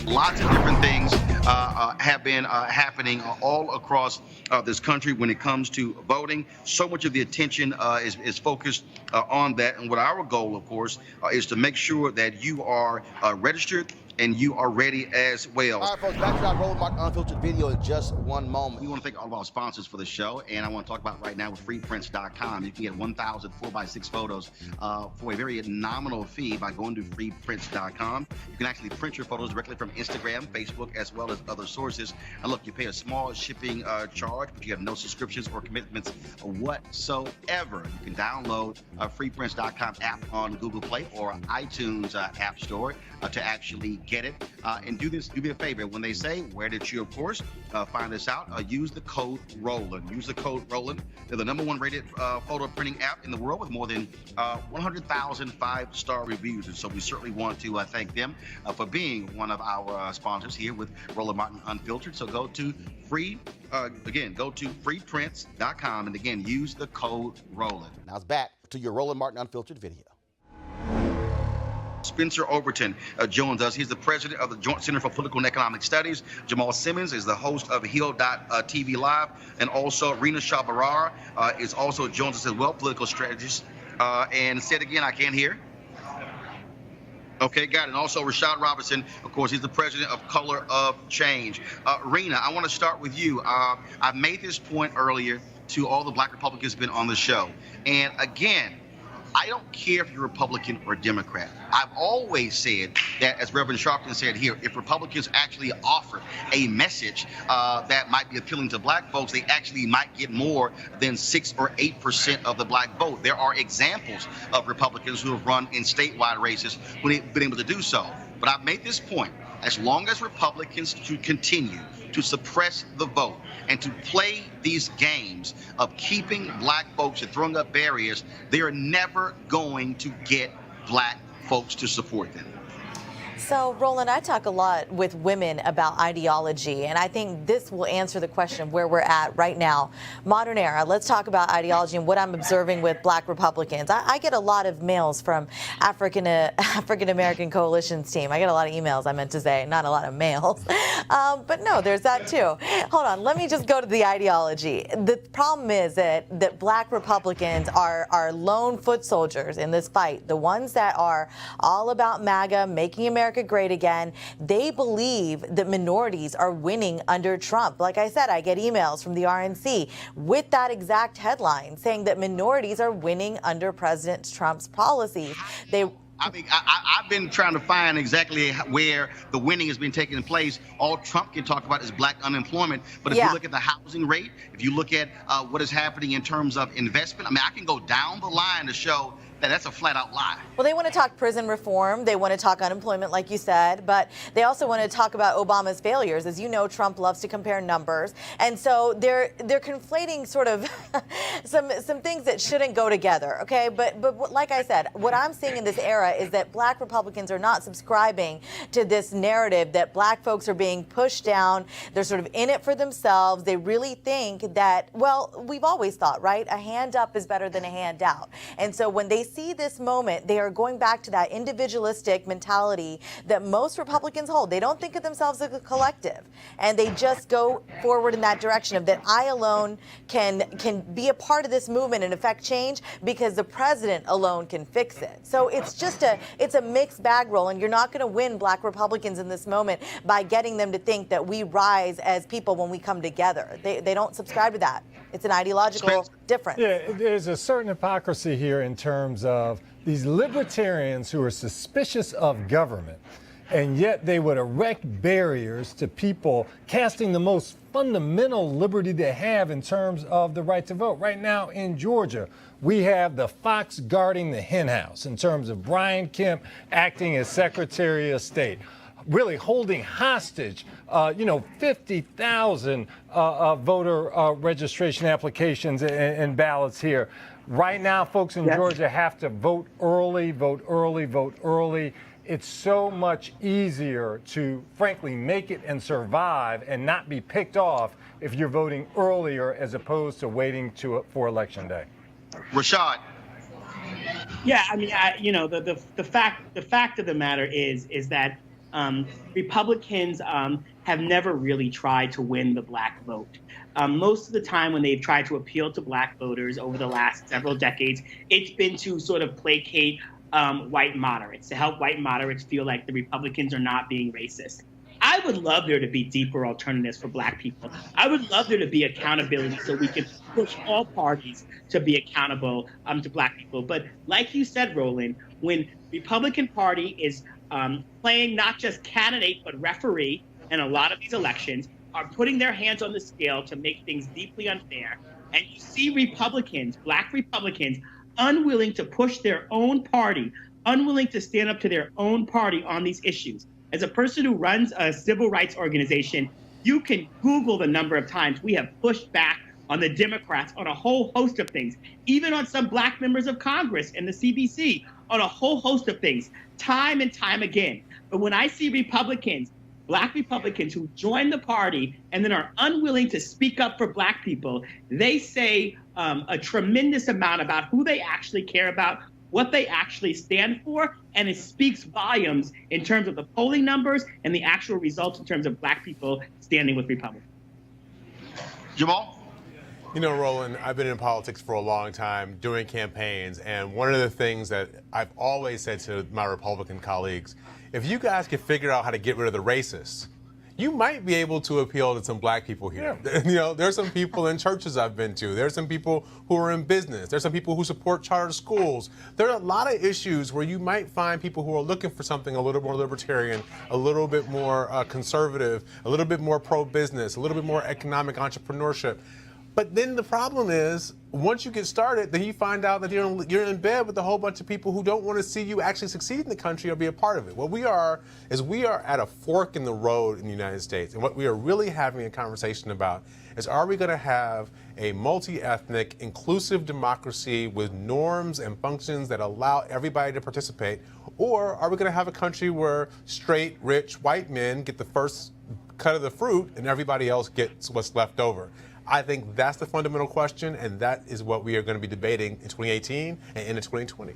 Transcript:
Lots of different things have been happening all across this country when it comes to voting. So much of the attention is focused on that. And what our goal, of course, is to make sure that you are registered and you are ready as well. All right, folks, back to our Roland Martin Unfiltered video in just one moment. We want to thank all of our sponsors for the show, and I want to talk about right now with freeprints.com. You can get 1,000 4x6 photos for a very nominal fee by going to freeprints.com. You can actually print your photos directly from Instagram, Facebook, as well as other sources. And look, you pay a small shipping charge, but you have no subscriptions or commitments whatsoever. You can download freeprints.com app on Google Play or iTunes App Store to actually get it. And do me a favor. When they say, where did you, of course, find this out? Use the code Roland. Use the code Roland. They're the #1 rated photo printing app in the world with more than 100,000 5-star reviews. And so we certainly want to thank them for being one of our sponsors here with Roland Martin Unfiltered. So go to freeprints.com and again, use the code Roland. Now it's back to your Roland Martin Unfiltered video. Spencer Overton joins us. He's the president of the Joint Center for Political and Economic Studies. Jamal Simmons is the host of Hill.TV Live. And also Rena Shabarar is also joins us as well, political strategist. And say it again, I can't hear. Okay, got it. And also Rashad Robinson, of course, he's the president of Color of Change. Rena, I want to start with you. I made this point earlier to all the Black Republicans who've been on the show. And again, I don't care if you're Republican or Democrat. I've always said that, as Reverend Sharpton said here, if Republicans actually offer a message that might be appealing to black folks, they actually might get more than 6 or 8% of the black vote. There are examples of Republicans who have run in statewide races when they've been able to do so. But I've made this point. As long as Republicans continue to suppress the vote and to play these games of keeping black folks and throwing up barriers, they are never going to get black folks to support them. So, Roland, I talk a lot with women about ideology, and I think this will answer the question of where we're at right now. Modern era, let's talk about ideology and what I'm observing with black Republicans. I get a lot of mails from African American Coalition's team. I get a lot of emails, I meant to say, not a lot of mails. But no, there's that too. Hold on, let me just go to the ideology. The problem is that black Republicans are lone foot soldiers in this fight. The ones that are all about MAGA, making America great again. They believe that minorities are winning under Trump. Like I said, I get emails from the RNC with that exact headline saying that minorities are winning under President Trump's policies. I've been trying to find exactly where the winning has been taking place. All Trump can talk about is black unemployment. But if you look at the housing rate, if you look at what is happening in terms of investment, I mean, I can go down the line to show that's a flat-out lie. Well, they want to talk prison reform. They want to talk unemployment, like you said. But they also want to talk about Obama's failures. As you know, Trump loves to compare numbers. And so they're conflating sort of some things that shouldn't go together, okay? But like I said, what I'm seeing in this era is that black Republicans are not subscribing to this narrative that black folks are being pushed down. They're sort of in it for themselves. They really think that, well, we've always thought, right? A hand up is better than a hand out. And so when they see this moment, they are going back to that individualistic mentality that most Republicans hold. They don't think of themselves as a collective, and they just go forward in that direction of that I alone can be a part of this movement and affect change because the president alone can fix it. So it's a mixed bag, Roland. You're not going to win black Republicans in this moment by getting them to think that we rise as people when we come together. They don't subscribe to that. It's an ideological difference. Yeah, there's a certain hypocrisy here in terms of these libertarians who are suspicious of government, and yet they would erect barriers to people casting the most fundamental liberty they have in terms of the right to vote. Right now in Georgia, we have the fox guarding the henhouse in terms of Brian Kemp acting as Secretary of State, really holding hostage, 50,000 voter registration applications and ballots here. Right now, folks in Georgia have to vote early, vote early, vote early. It's so much easier to, frankly, make it and survive and not be picked off if you're voting earlier as opposed to waiting for Election Day. Rashad. Yeah, I mean, the fact of the matter is that Republicans have never really tried to win the black vote. Most of the time when they've tried to appeal to black voters over the last several decades, it's been to sort of placate white moderates, to help white moderates feel like the Republicans are not being racist. I would love there to be deeper alternatives for black people. I would love there to be accountability so we can push all parties to be accountable to black people. But like you said, Roland, when Republican Party is playing not just candidate but referee in a lot of these elections, are putting their hands on the scale to make things deeply unfair, and you see Republicans, black Republicans, unwilling to push their own party, unwilling to stand up to their own party on these issues. As a person who runs a civil rights organization, you can Google the number of times we have pushed back on the Democrats on a whole host of things, even on some black members of Congress and the CBC, on a whole host of things, time and time again. But when I see Republicans, black Republicans who join the party and then are unwilling to speak up for black people, they say a tremendous amount about who they actually care about, what they actually stand for, and it speaks volumes in terms of the polling numbers and the actual results in terms of black people standing with Republicans. Jamal? You know, Roland, I've been in politics for a long time, doing campaigns, and one of the things that I've always said to my Republican colleagues, if you guys can figure out how to get rid of the racists, you might be able to appeal to some black people here. Yeah. You know, there's some people in churches I've been to. There's some people who are in business. There's some people who support charter schools. There are a lot of issues where you might find people who are looking for something a little more libertarian, a little bit more conservative, a little bit more pro-business, a little bit more economic entrepreneurship. But then the problem is, once you get started, then you find out that you're in bed with a whole bunch of people who don't want to see you actually succeed in the country or be a part of it. What we are is we are at a fork in the road in the United States. And what we are really having a conversation about is, are we going to have a multi-ethnic, inclusive democracy with norms and functions that allow everybody to participate? Or are we going to have a country where straight, rich, white men get the first cut of the fruit and everybody else gets what's left over? I think that's the fundamental question, and that is what we are going to be debating in 2018 and into 2020.